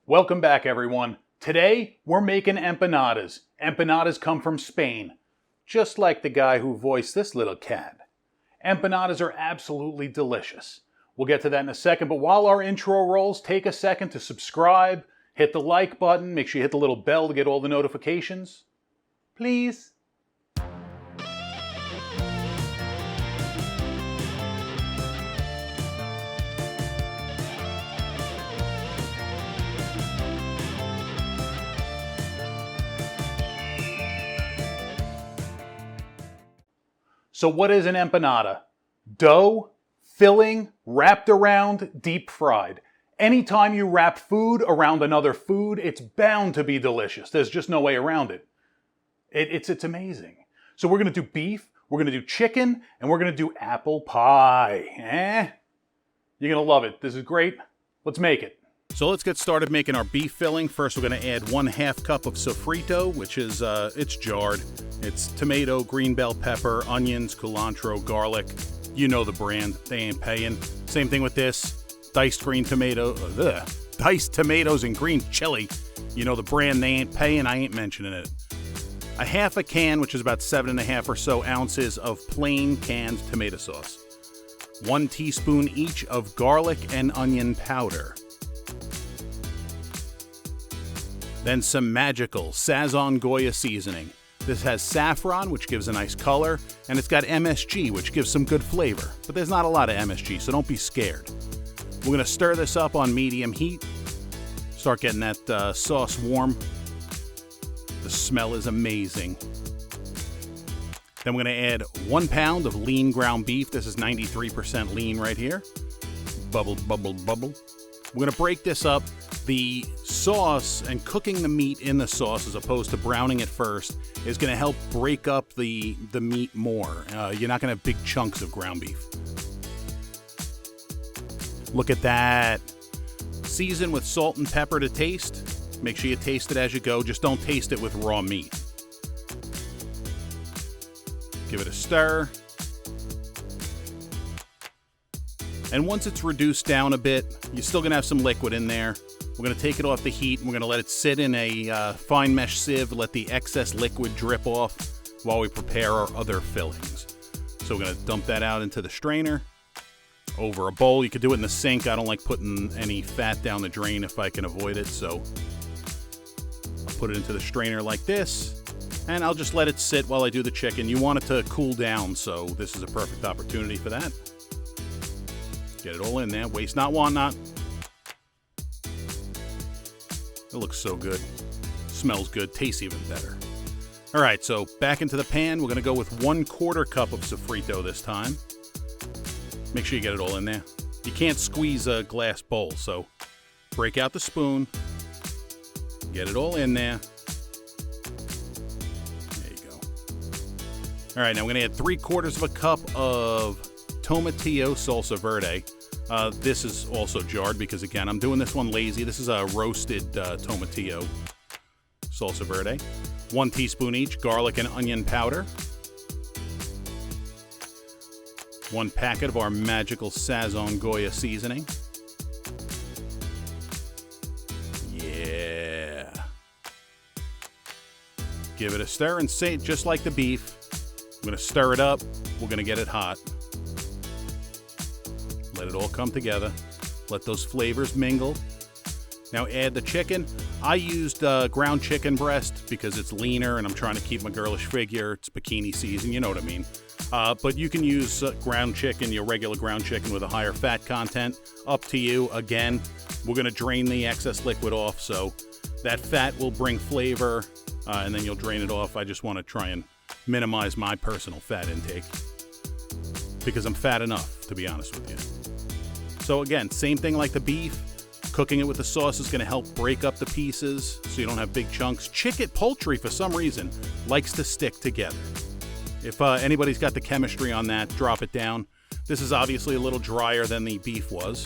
Welcome back, everyone. Today, we're making empanadas. Empanadas come from Spain, just like the guy who voiced this little cat. Empanadas are absolutely delicious. We'll get to that in a second, but while our intro rolls, take a second to subscribe, hit the like button, make sure you hit the little bell to get all the notifications. Please. So what is an empanada? Dough, filling, wrapped around, deep fried. Anytime you wrap food around another food, it's bound to be delicious. There's just no way around it. It's amazing. So we're going to do beef, we're going to do chicken, and we're going to do apple pie. You're going to love it. This is great. Let's make it. So let's get started making our beef filling. First, we're going to add 1/2 cup of sofrito, which is, it's jarred. It's tomato, green bell pepper, onions, cilantro, garlic. You know the brand. They ain't paying. Same thing with this. Diced tomatoes and green chili. You know the brand. They ain't paying. I ain't mentioning it. 1/2 can, which is about 7.5 or so ounces of plain canned tomato sauce. 1 teaspoon each of garlic and onion powder. Then some magical Sazon Goya seasoning. This has saffron, which gives a nice color, and it's got MSG, which gives some good flavor. But there's not a lot of MSG, so don't be scared. We're going to stir this up on medium heat. Start getting that sauce warm. The smell is amazing. Then we're going to add 1 pound of lean ground beef. This is 93% lean right here. Bubble, bubble, bubble. We're going to break this up. The sauce and cooking the meat in the sauce as opposed to browning it first is going to help break up the meat more. You're not going to have big chunks of ground beef. Look at that. Season with salt and pepper to taste. Make sure you taste it as you go. Just don't taste it with raw meat. Give it a stir. And once it's reduced down a bit, you're still going to have some liquid in there. We're going to take it off the heat, and we're going to let it sit in a fine mesh sieve, let the excess liquid drip off while we prepare our other fillings. So we're going to dump that out into the strainer, over a bowl. You could do it in the sink. I don't like putting any fat down the drain if I can avoid it, so I'll put it into the strainer like this, and I'll just let it sit while I do the chicken. You want it to cool down, so this is a perfect opportunity for that. Get it all in there. Waste not, want not. It looks so good. Smells good. Tastes even better. All right, so back into the pan. We're going to go with 1/4 cup of sofrito this time. Make sure you get it all in there. You can't squeeze a glass bowl, so break out the spoon. Get it all in there. There you go. All right, now we're going to add 3/4 cup of tomatillo salsa verde. This is also jarred because, again, I'm doing this one lazy. This is a roasted tomatillo salsa verde. 1 teaspoon each garlic and onion powder. 1 packet of our magical Sazon Goya seasoning. Yeah. Give it a stir and just like the beef. I'm going to stir it up. We're going to get it hot. Let it all come together. Let those flavors mingle. Now add the chicken. I used ground chicken breast because it's leaner and I'm trying to keep my girlish figure. It's bikini season, you know what I mean. But you can use ground chicken, your regular ground chicken with a higher fat content. Up to you. Again, we're going to drain the excess liquid off, so that fat will bring flavor, and then you'll drain it off. I just want to try and minimize my personal fat intake because I'm fat enough, to be honest with you. So again, same thing like the beef. Cooking it with the sauce is going to help break up the pieces so you don't have big chunks. Poultry, for some reason, likes to stick together. If anybody's got the chemistry on that, drop it down. This is obviously a little drier than the beef was.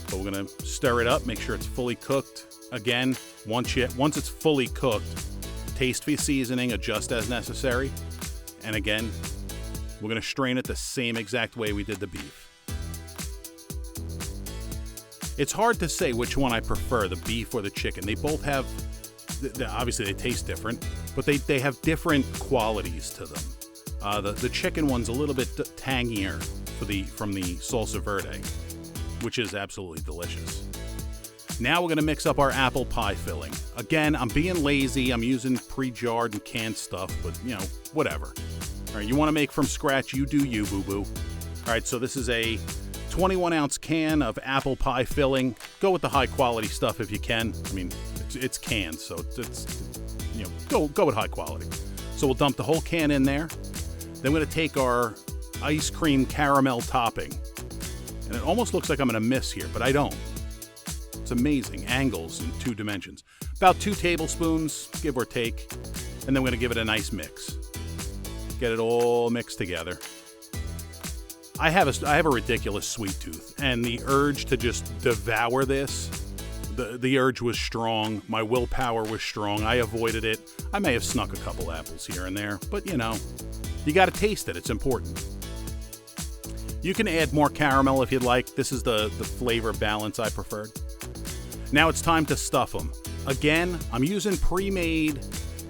But we're going to stir it up, make sure it's fully cooked. Again, once it's fully cooked, taste for your seasoning, adjust as necessary. And again, we're going to strain it the same exact way we did the beef. It's hard to say which one I prefer, the beef or the chicken. They both have, obviously they taste different, but they have different qualities to them. The chicken one's a little bit tangier from the salsa verde, which is absolutely delicious. Now we're going to mix up our apple pie filling. Again, I'm being lazy. I'm using pre-jarred and canned stuff, but, you know, whatever. All right, you want to make from scratch, you do you, boo-boo. All right, so this is a 21-ounce can of apple pie filling. Go with the high-quality stuff if you can. I mean, it's canned, so it's you know, go with high quality. So we'll dump the whole can in there. Then we're going to take our ice cream caramel topping. And it almost looks like I'm going to miss here, but I don't. It's amazing. Angles in 2 dimensions. About 2 tablespoons, give or take. And then we're going to give it a nice mix. Get it all mixed together. I have a ridiculous sweet tooth, and the urge to just devour this, the urge was strong. My willpower was strong. I avoided it. I may have snuck a couple apples here and there, but you know, you got to taste it. It's important. You can add more caramel if you'd like. This is the flavor balance I preferred. Now it's time to stuff them. Again, I'm using pre-made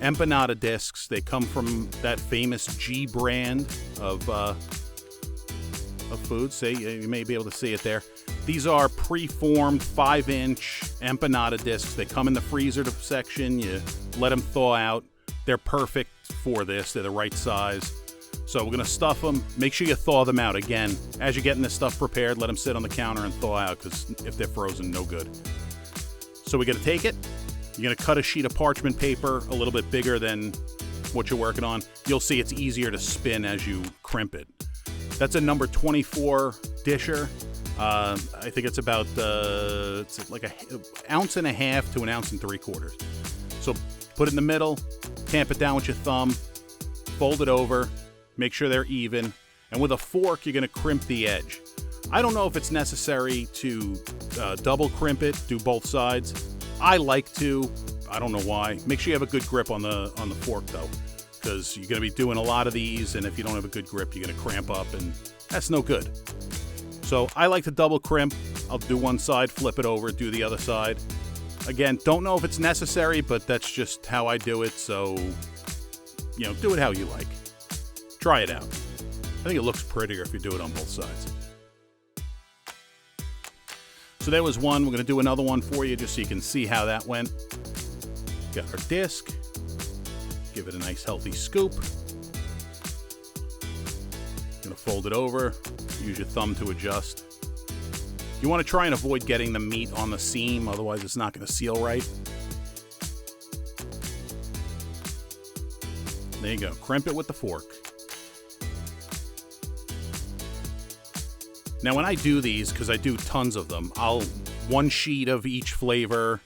Empanada Discs. They come from that famous G brand of food. See, you may be able to see it there. These are pre-formed 5-inch Empanada Discs. They come in the freezer section. You let them thaw out. They're perfect for this. They're the right size. So we're going to stuff them. Make sure you thaw them out. Again, as you're getting this stuff prepared, let them sit on the counter and thaw out, because if they're frozen, no good. So we're going to take it. You're going to cut a sheet of parchment paper a little bit bigger than what you're working on. You'll see it's easier to spin as you crimp it. That's a number 24 disher. I think it's about it's like 1.5 ounces to 1.75 ounces. So put it in the middle, tamp it down with your thumb, fold it over, make sure they're even, and with a fork you're going to crimp the edge. I don't know if it's necessary to double crimp it, do both sides. I like to. I don't know why. Make sure you have a good grip on the fork though, because you're going to be doing a lot of these, and if you don't have a good grip, you're going to cramp up, and that's no good. So I like to double crimp. I'll do one side, flip it over, do the other side. Again, don't know if it's necessary, but that's just how I do it. So, you know, do it how you like. Try it out. I think it looks prettier if you do it on both sides. So there was one. We're going to do another one for you just so you can see how that went. Got our disc. Give it a nice healthy scoop. Going to fold it over. Use your thumb to adjust. You want to try and avoid getting the meat on the seam, otherwise it's not going to seal right. There you go. Crimp it with the fork. Now when I do these, because I do tons of them, I'll one sheet of each flavor.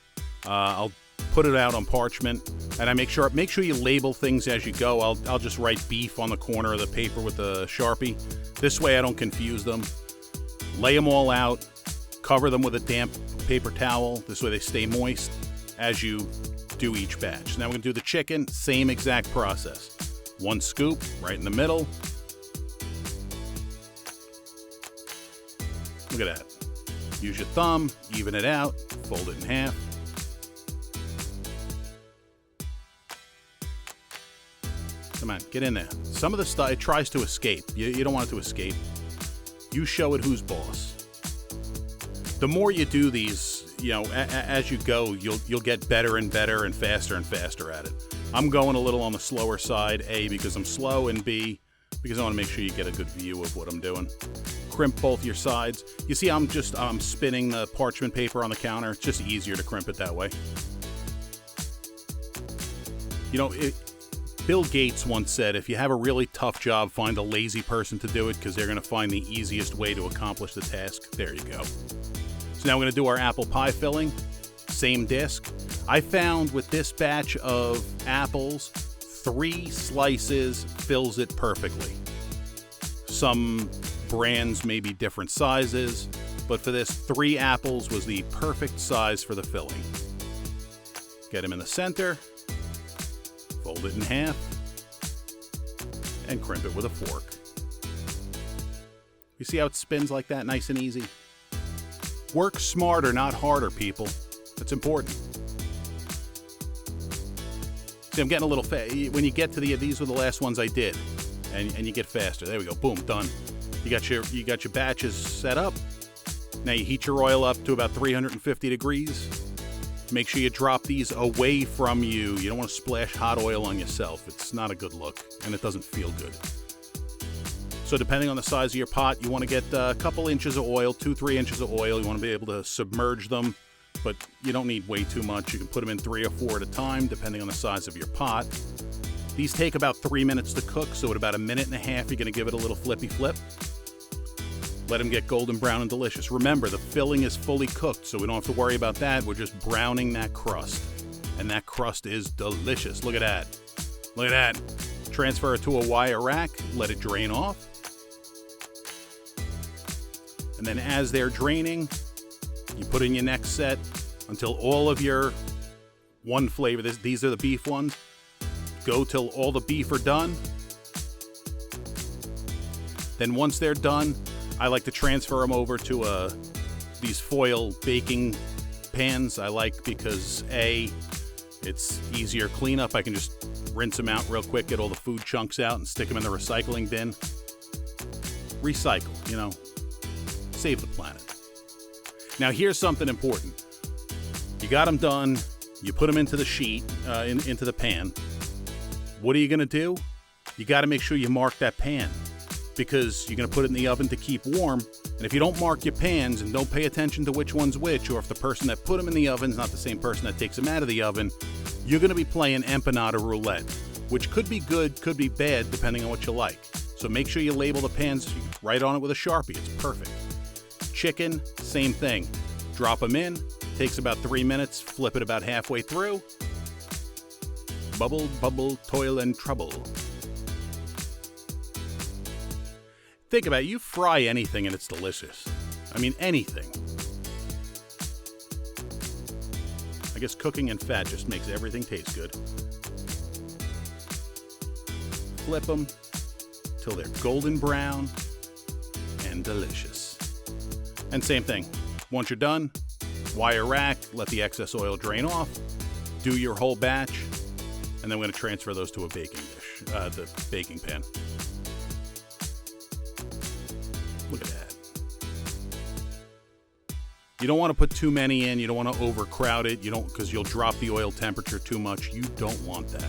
I'll put it out on parchment, and I make sure you label things as you go. I'll just write beef on the corner of the paper with the Sharpie. This way I don't confuse them. Lay them all out. Cover them with a damp paper towel. This way they stay moist as you do each batch. Now we're going to do the chicken. Same exact process. One scoop right in the middle. Look at that. Use your thumb, even it out, fold it in half. Come on, get in there. Some of the stuff, it tries to escape. You don't want it to escape. You show it who's boss. The more you do these, you know, as you go, you'll get better and better and faster at it. I'm going a little on the slower side, A, because I'm slow, and B, because I want to make sure you get a good view of what I'm doing. Crimp both your sides. You see, I'm spinning the parchment paper on the counter. It's just easier to crimp it that way. You know, Bill Gates once said, if you have a really tough job, find a lazy person to do it, because they're going to find the easiest way to accomplish the task. There you go. So now we're going to do our apple pie filling. Same disc. I found with this batch of apples, 3 slices fills it perfectly. Some brands may be different sizes, but for this, 3 apples was the perfect size for the filling. Get them in the center, fold it in half, and crimp it with a fork. You see how it spins like that, nice and easy? Work smarter, not harder, people. That's important. See, I'm getting a little when you get to these were the last ones I did, and you get faster. There we go. Boom, done. You got your batches set up. Now you heat your oil up to about 350 degrees. Make sure you drop these away from you. You don't want to splash hot oil on yourself. It's not a good look, and it doesn't feel good. So depending on the size of your pot, you want to get a couple inches of oil, 2-3 inches of oil. You want to be able to submerge them, but you don't need way too much. You can put them in 3 or 4 at a time, depending on the size of your pot. These take about 3 minutes to cook, so at about 1.5 minutes, you're going to give it a little flippy flip. Let them get golden brown and delicious. Remember, the filling is fully cooked, so we don't have to worry about that. We're just browning that crust, and that crust is delicious. Look at that. Look at that. Transfer it to a wire rack. Let it drain off. And then as they're draining, you put in your next set until all of your one flavor, these are the beef ones, go till all the beef are done. Then once they're done, I like to transfer them over to these foil baking pans. I like because A, it's easier cleanup. I can just rinse them out real quick, get all the food chunks out and stick them in the recycling bin. Recycle, you know, save the planet. Now here's something important. You got them done, you put them into the sheet, into the pan. What are you gonna do? You gotta make sure you mark that pan, because you're going to put it in the oven to keep warm, and if you don't mark your pans and don't pay attention to which one's which, or if the person that put them in the oven is not the same person that takes them out of the oven, you're going to be playing empanada roulette, which could be good, could be bad, depending on what you like. So make sure you label the pans, write on it with a Sharpie, it's perfect. Chicken, same thing. Drop them in, takes about 3 minutes, flip it about halfway through. Bubble, bubble, toil and trouble. Think about it, you fry anything and it's delicious. I mean, anything. I guess cooking in fat just makes everything taste good. Flip them till they're golden brown and delicious. And same thing, once you're done, wire rack, let the excess oil drain off, do your whole batch, and then we're going to transfer those to a baking dish, the baking pan. Look at that. You don't want to put too many in. You don't want to overcrowd it. You don't, because you'll drop the oil temperature too much. You don't want that.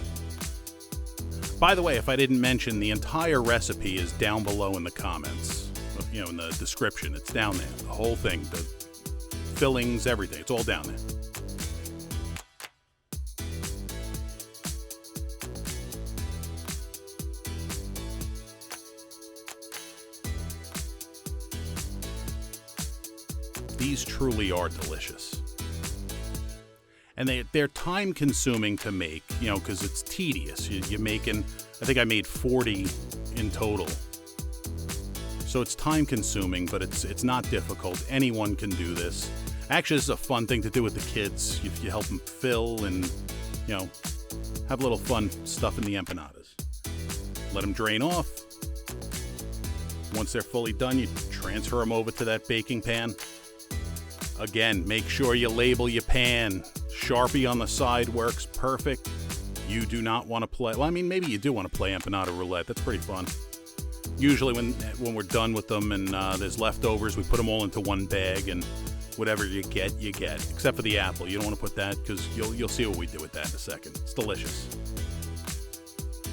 By the way, if I didn't mention, the entire recipe is down below in the comments. You know, in the description. It's down there. The whole thing. The fillings, everything. It's all down there. These truly are delicious. And they're time consuming to make, you know, because it's tedious. You're making, I think I made 40 in total. So it's time consuming, but it's not difficult. Anyone can do this. Actually, this is a fun thing to do with the kids. You help them fill and, you know, have a little fun stuff in the empanadas. Let them drain off. Once they're fully done, you transfer them over to that baking pan. Again, make sure you label your pan. Sharpie on the side works perfect. You do not want to play, well, I mean, maybe you do want to play empanada roulette. That's pretty fun. Usually when we're done with them and there's leftovers, we put them all into one bag, and whatever you get, you get. Except for the apple. You don't want to put that, because you'll see what we do with that in a second. It's delicious.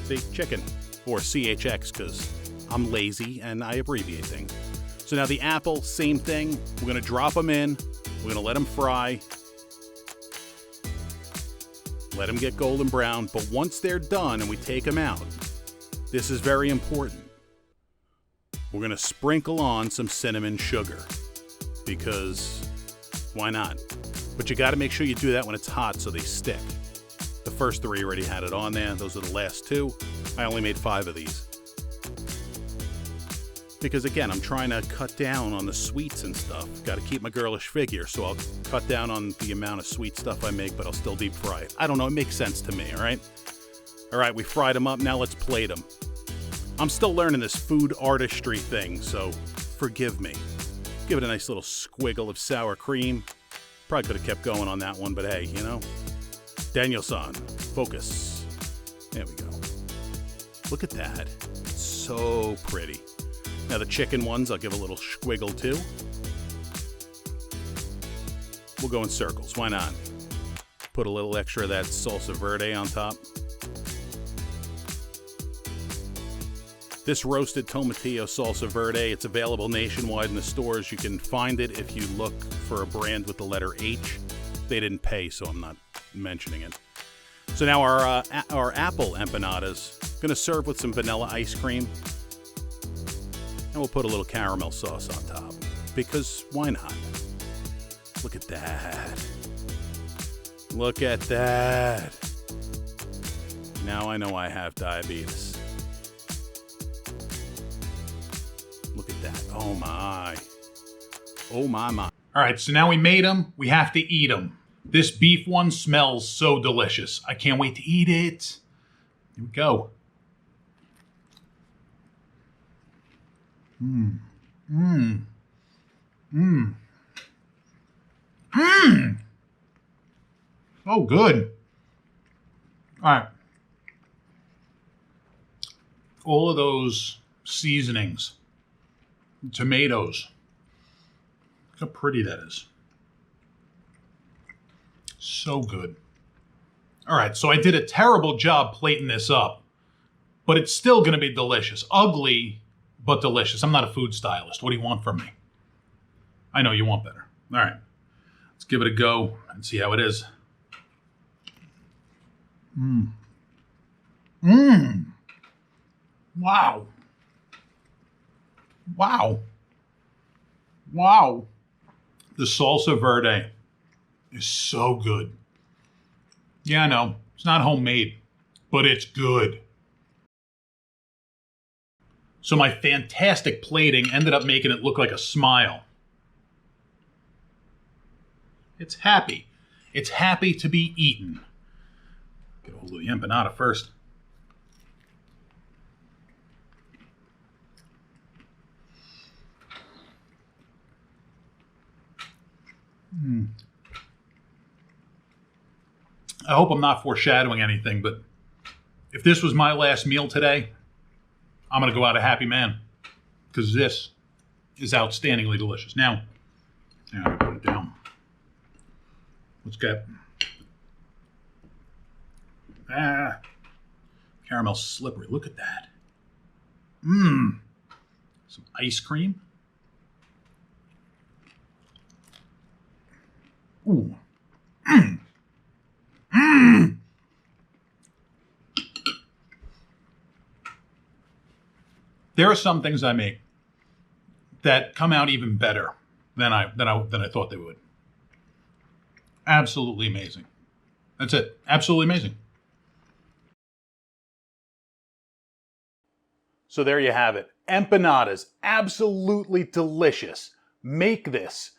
See, chicken, or CHX, because I'm lazy and I abbreviate things. So now the apple, same thing. We're going to drop them in. We're going to let them fry. Let them get golden brown. But once they're done and we take them out, this is very important. We're going to sprinkle on some cinnamon sugar, because why not? But you got to make sure you do that when it's hot so they stick. The first 3 already had it on there. Those are the last 2. I only made 5 of these. Because again, I'm trying to cut down on the sweets and stuff. Got to keep my girlish figure, so I'll cut down on the amount of sweet stuff I make, but I'll still deep fry it. I don't know, it makes sense to me, all right? All right, we fried them up, now let's plate them. I'm still learning this food artistry thing, so forgive me. Give it a nice little squiggle of sour cream. Probably could have kept going on that one, but hey, you know. Daniel-san, focus. There we go. Look at that. It's so pretty. Now the chicken ones, I'll give a little squiggle too. We'll go in circles, why not? Put a little extra of that salsa verde on top. This roasted tomatillo salsa verde, it's available nationwide in the stores. You can find it if you look for a brand with the letter H. They didn't pay, so I'm not mentioning it. So now our apple empanadas, gonna serve with some vanilla ice cream. And we'll put a little caramel sauce on top, because why not? Look at that. Look at that. Now I know I have diabetes. Look at that. Oh my. Oh my. All right, so now we made them. We have to eat them. This beef one smells so delicious. I can't wait to eat it. Here we go. Mmm. Mmm. Mmm. Mmm. Oh, good. All right. All of those seasonings, tomatoes. Look how pretty that is. So good. All right, so I did a terrible job plating this up, but it's still going to be delicious. Ugly, but delicious. I'm not a food stylist. What do you want from me? I know you want better. All right, let's give it a go and see how it is. Mmm. Mmm. Wow. Wow. Wow. The salsa verde is so good. Yeah, I know. It's not homemade, but it's good. So my fantastic plating ended up making it look like a smile. It's happy. It's happy to be eaten. Get a hold of the empanada first. I hope I'm not foreshadowing anything, but if this was my last meal today, I'm going to go out a happy man, because this is outstandingly delicious. Now, I put it down. Let's get caramel slippery. Look at that. Mmm. Some ice cream. Ooh. Mmm. Mmm. There are some things I make that come out even better than I thought they would. Absolutely amazing. That's it. Absolutely amazing. So there you have it. Empanadas. Absolutely delicious. Make this.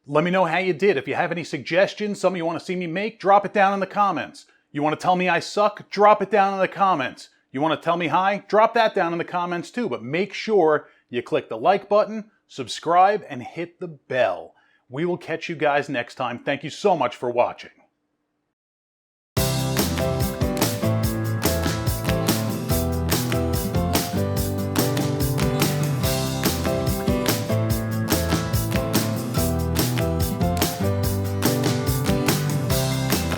Let me know how you did. If you have any suggestions, something you want to see me make, drop it down in the comments. You want to tell me I suck? Drop it down in the comments. You want to tell me hi? Drop that down in the comments too, but make sure you click the like button, subscribe, and hit the bell. We will catch you guys next time. Thank you so much for watching.